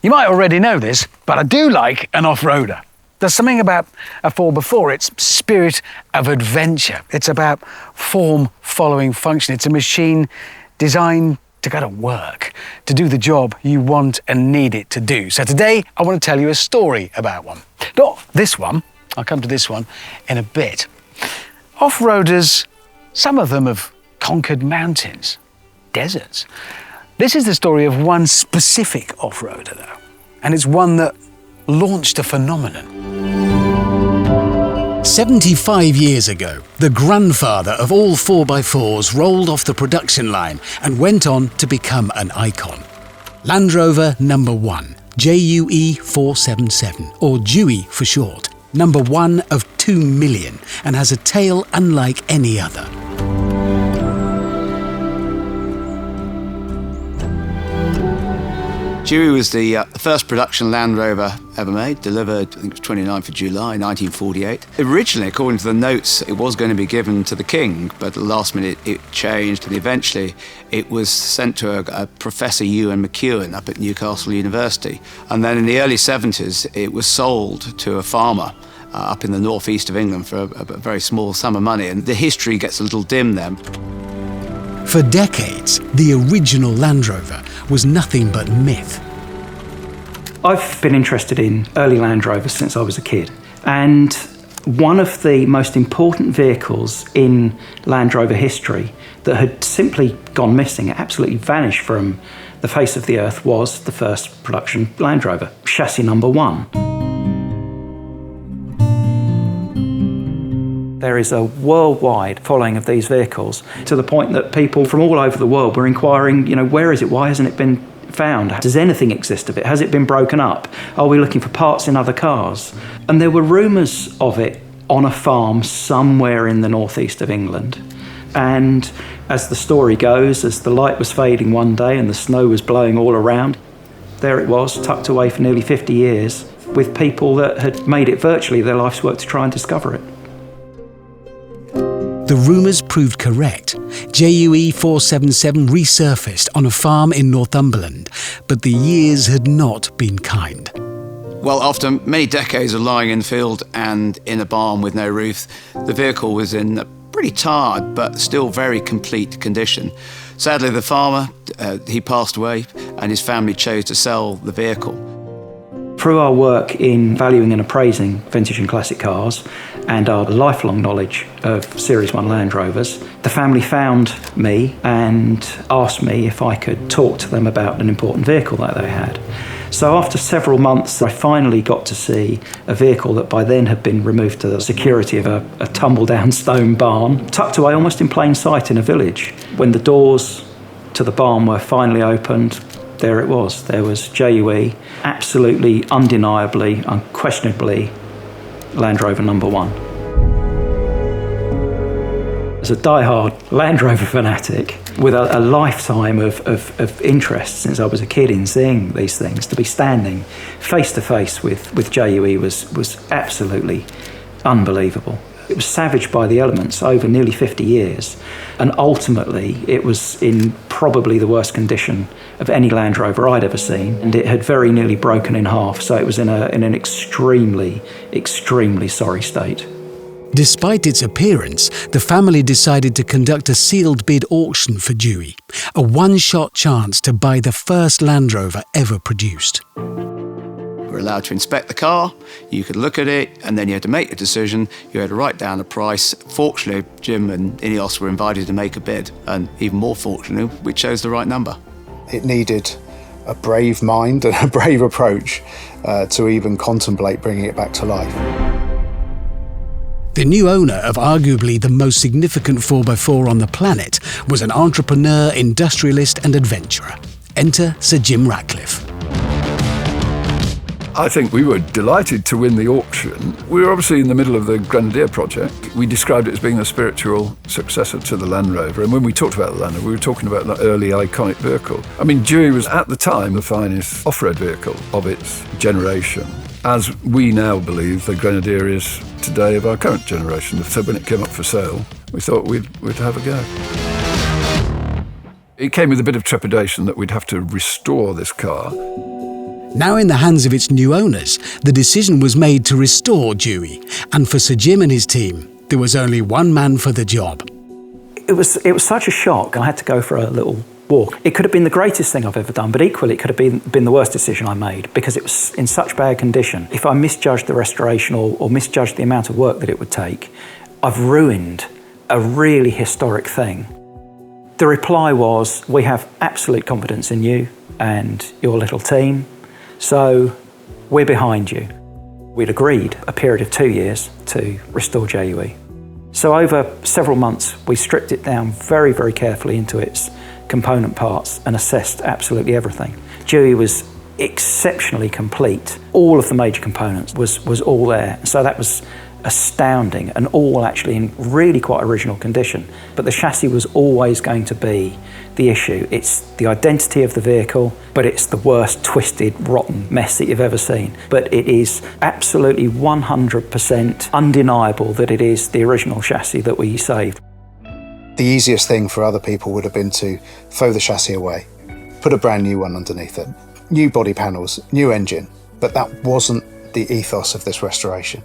You might already know this, but I do like an off-roader. There's something about a 4x4, its spirit of adventure. It's about form following function. It's a machine designed to go to work, to do the job you want and need it to do. So today, I want to tell you a story about one. Not this one, I'll come to this one in a bit. Off-roaders, some of them have conquered mountains, deserts. This is the story of one specific off-roader, though, and it's one that launched a phenomenon. 75 years ago, the grandfather of all 4x4s rolled off the production line and went on to become an icon. Land Rover number 1, JUE 477, or Dewey for short, number 1 of 2 million, and has a tail unlike any other. Dewey was the first production Land Rover ever made, delivered, I think it was 29th of July 1948. Originally, according to the notes, it was going to be given to the King, but at the last minute it changed, and eventually it was sent to a Professor Ewan McEwen up at Newcastle University. And then in the early 70s, it was sold to a farmer up in the northeast of England for a very small sum of money, and the history gets a little dim then. For decades, the original Land Rover was nothing but myth. I've been interested in early Land Rovers since I was a kid, and one of the most important vehicles in Land Rover history that had simply gone missing, absolutely vanished from the face of the earth, was the first production Land Rover, chassis number 1. There is a worldwide following of these vehicles, to the point that people from all over the world were inquiring, where is it? Why hasn't it been found? Does anything exist of it? Has it been broken up? Are we looking for parts in other cars? And there were rumours of it on a farm somewhere in the northeast of England. And as the story goes, as the light was fading one day and the snow was blowing all around, there it was, tucked away for nearly 50 years, with people that had made it virtually their life's work to try and discover it. The rumours proved correct. JUE 477 resurfaced on a farm in Northumberland, but the years had not been kind. Well, after many decades of lying in the field and in a barn with no roof, the vehicle was in a pretty tarred but still very complete condition. Sadly, the farmer, he passed away, and his family chose to sell the vehicle. Through our work in valuing and appraising vintage and classic cars, and our lifelong knowledge of Series 1 Land Rovers, the family found me and asked me if I could talk to them about an important vehicle that they had. So after several months, I finally got to see a vehicle that by then had been removed to the security of a tumble-down stone barn, tucked away almost in plain sight in a village. When the doors to the barn were finally opened, there it was. There was JUE, absolutely, undeniably, unquestionably Land Rover number 1. As a die-hard Land Rover fanatic, with a lifetime of interest since I was a kid in seeing these things, to be standing face-to-face with JUE was absolutely unbelievable. It was savaged by the elements over nearly 50 years, and ultimately it was in probably the worst condition of any Land Rover I'd ever seen, and it had very nearly broken in half, so it was in an extremely, extremely sorry state. Despite its appearance, the family decided to conduct a sealed bid auction for Dewey, a one-shot chance to buy the first Land Rover ever produced. You were allowed to inspect the car, you could look at it, and then you had to make a decision. You had to write down a price. Fortunately, Jim and Ineos were invited to make a bid, and even more fortunately, we chose the right number. It needed a brave mind and a brave approach to even contemplate bringing it back to life. The new owner of arguably the most significant 4x4 on the planet was an entrepreneur, industrialist and adventurer. Enter Sir Jim Ratcliffe. I think we were delighted to win the auction. We were obviously in the middle of the Grenadier project. We described it as being the spiritual successor to the Land Rover, and when we talked about the Land Rover, we were talking about that early iconic vehicle. I mean, Dewey was at the time the finest off-road vehicle of its generation, as we now believe the Grenadier is today of our current generation. So when it came up for sale, we thought we'd have a go. It came with a bit of trepidation that we'd have to restore this car. Now in the hands of its new owners, the decision was made to restore Dewey, and for Sir Jim and his team, there was only one man for the job. It was such a shock. I had to go for a little walk. It could have been the greatest thing I've ever done, but equally it could have been the worst decision I made because it was in such bad condition. If I misjudged the restoration or misjudged the amount of work that it would take, I've ruined a really historic thing. The reply was, we have absolute confidence in you and your little team, so we're behind you. We'd agreed a period of 2 years to restore JUE. So over several months, we stripped it down very, very carefully into its component parts and assessed absolutely everything. JUE was exceptionally complete. All of the major components was all there. So that was astounding and all actually in really quite original condition. But the chassis was always going to be the issue. It's the identity of the vehicle, but it's the worst twisted, rotten mess that you've ever seen. But it is absolutely 100% undeniable that it is the original chassis that we saved. The easiest thing for other people would have been to throw the chassis away, put a brand new one underneath it, new body panels, new engine, but that wasn't the ethos of this restoration.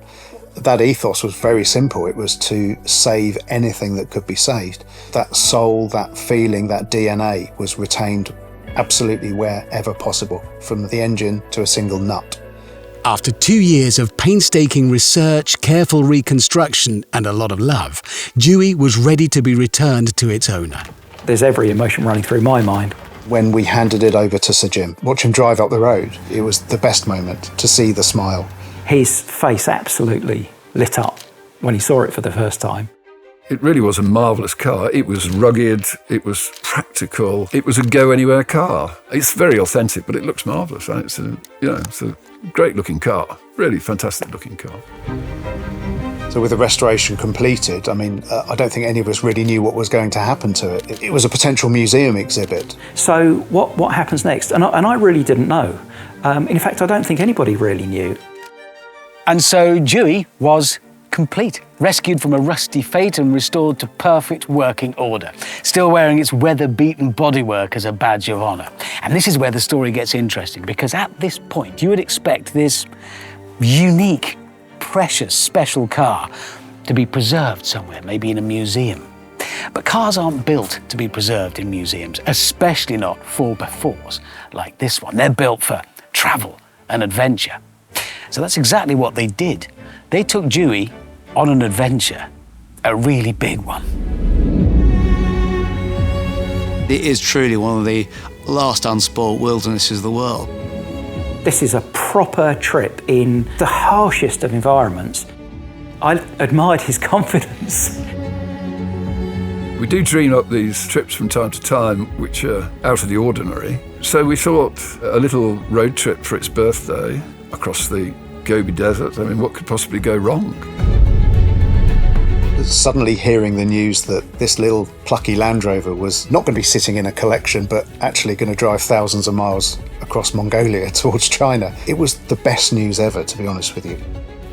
That ethos was very simple. It was to save anything that could be saved. That soul, that feeling, that DNA was retained absolutely wherever possible, from the engine to a single nut. After 2 years of painstaking research, careful reconstruction and a lot of love, Dewey was ready to be returned to its owner. There's every emotion running through my mind. When we handed it over to Sir Jim, watch him drive up the road, it was the best moment to see the smile. His face absolutely lit up when he saw it for the first time. It really was a marvellous car. It was rugged, it was practical, it was a go-anywhere car. It's very authentic, but it looks marvellous. And it's a great-looking car, really fantastic-looking car. So with the restoration completed, I don't think any of us really knew what was going to happen to it. It was a potential museum exhibit. So what happens next? And I really didn't know. In fact, I don't think anybody really knew. And so Dewey was complete, rescued from a rusty fate and restored to perfect working order, still wearing its weather-beaten bodywork as a badge of honour. And this is where the story gets interesting, because at this point you would expect this unique, precious, special car to be preserved somewhere, maybe in a museum. But cars aren't built to be preserved in museums, especially not 4x4s like this one. They're built for travel and adventure. So that's exactly what they did. They took Dewey on an adventure, a really big one. It is truly one of the last unspoilt wildernesses of the world. This is a proper trip in the harshest of environments. I admired his confidence. We do dream up these trips from time to time, which are out of the ordinary. So we thought a little road trip for its birthday across the Gobi Desert. What could possibly go wrong? Suddenly hearing the news that this little plucky Land Rover was not going to be sitting in a collection, but actually going to drive thousands of miles across Mongolia towards China, it was the best news ever, to be honest with you.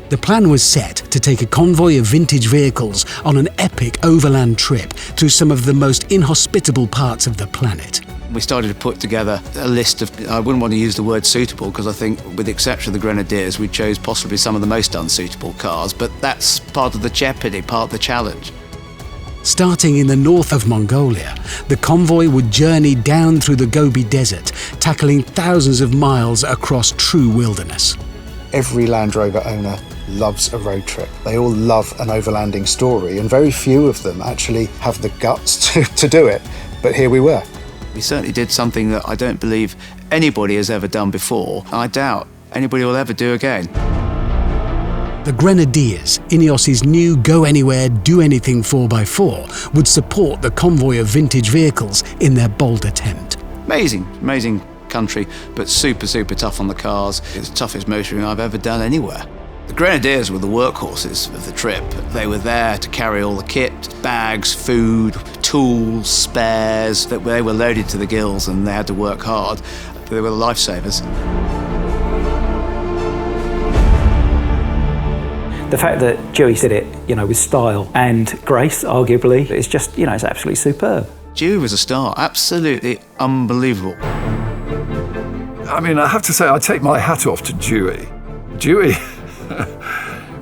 The plan was set to take a convoy of vintage vehicles on an epic overland trip through some of the most inhospitable parts of the planet. We started to put together a list of, I wouldn't want to use the word suitable, because I think with the exception of the Grenadiers, we chose possibly some of the most unsuitable cars, but that's part of the jeopardy, part of the challenge. Starting in the north of Mongolia, the convoy would journey down through the Gobi Desert, tackling thousands of miles across true wilderness. Every Land Rover owner loves a road trip. They all love an overlanding story, and very few of them actually have the guts to do it. But here we were. We certainly did something that I don't believe anybody has ever done before. I doubt anybody will ever do again. The Grenadiers, Ineos' new go-anywhere, do-anything 4x4, would support the convoy of vintage vehicles in their bold attempt. Amazing country, but super tough on the cars. It's the toughest motoring I've ever done anywhere. The Grenadiers were the workhorses of the trip. They were there to carry all the kit, bags, food, tools, spares. That they were loaded to the gills and they had to work hard. They were the lifesavers. The fact that Dewey did it, with style and grace, arguably, it's just, it's absolutely superb. Dewey was a star, absolutely unbelievable. I mean, I have to say, I take my hat off to Dewey. Dewey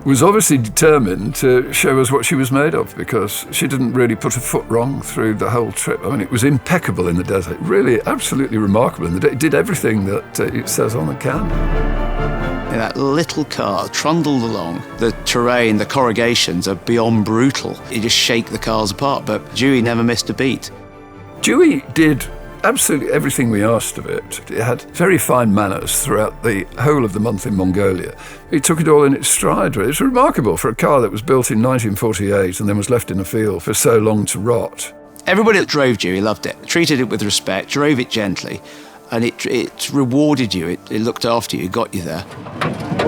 was obviously determined to show us what she was made of, because she didn't really put a foot wrong through the whole trip. I mean, it was impeccable in the desert, really absolutely remarkable. And it did everything that it says on the can. In that little car trundled along, the terrain, the corrugations are beyond brutal. You just shake the cars apart, but Dewey never missed a beat. Dewey did absolutely everything we asked of it. It had very fine manners throughout the whole of the month in Mongolia. He took it all in its stride. It's remarkable for a car that was built in 1948 and then was left in a field for so long to rot. Everybody that drove Dewey loved it, treated it with respect, drove it gently, and it rewarded you. It looked after you, got you there.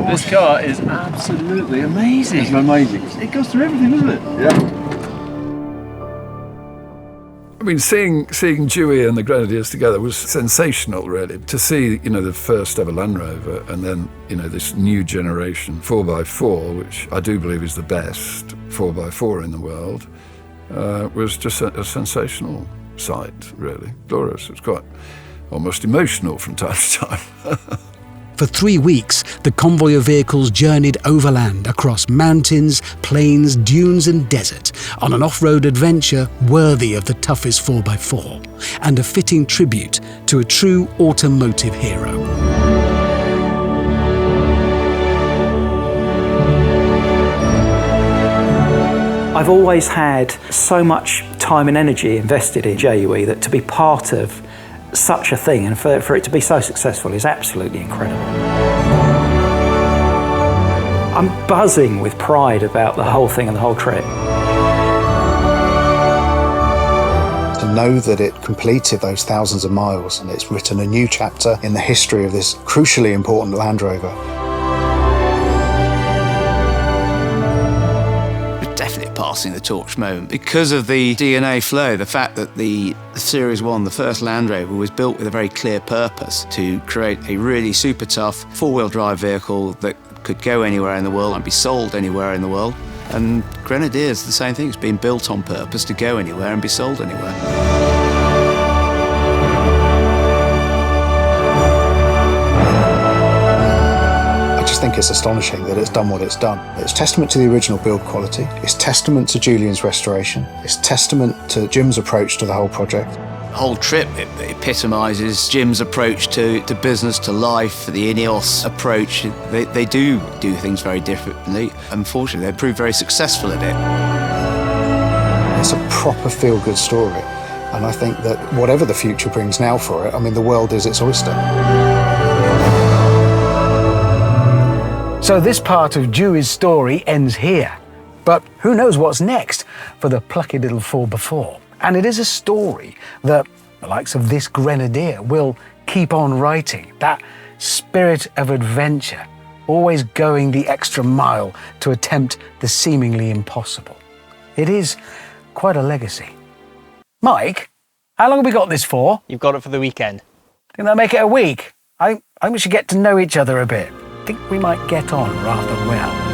This car is absolutely amazing. It's amazing. It goes through everything, doesn't it? Yeah. I mean, seeing Dewey and the Grenadiers together was sensational, really. To see, the first ever Land Rover, and then, this new generation 4x4, which I do believe is the best 4x4 in the world, was just a sensational sight, really. Glorious. It was quite almost emotional from time to time. For 3 weeks, the convoy of vehicles journeyed overland across mountains, plains, dunes and desert on an off-road adventure worthy of the toughest 4x4 and a fitting tribute to a true automotive hero. I've always had so much time and energy invested in JUE that to be part of such a thing and for it to be so successful is absolutely incredible. I'm buzzing with pride about the whole thing and the whole trip. To know that it completed those thousands of miles and it's written a new chapter in the history of this crucially important Land Rover. Definitely passing the torch moment because of the DNA flow, the fact that the Series 1, the first Land Rover, was built with a very clear purpose to create a really super tough four-wheel drive vehicle that could go anywhere in the world and be sold anywhere in the world. And Grenadier is the same thing. It's been built on purpose to go anywhere and be sold anywhere. I think it's astonishing that it's done what it's done. It's testament to the original build quality, it's testament to Julian's restoration, it's testament to Jim's approach to the whole project. The whole trip epitomises Jim's approach to business, to life, the Ineos approach. They do things very differently. Unfortunately, they proved very successful at it. It's a proper feel-good story, and I think that whatever the future brings now for it, I mean, the world is its oyster. So this part of Dewey's story ends here. But who knows what's next for the plucky little 4x4? And it is a story that the likes of this Grenadier will keep on writing. That spirit of adventure, always going the extra mile to attempt the seemingly impossible. It is quite a legacy. Mike, how long have we got this for? You've got it for the weekend. Can that make it a week? I think we should get to know each other a bit. I think we might get on rather well.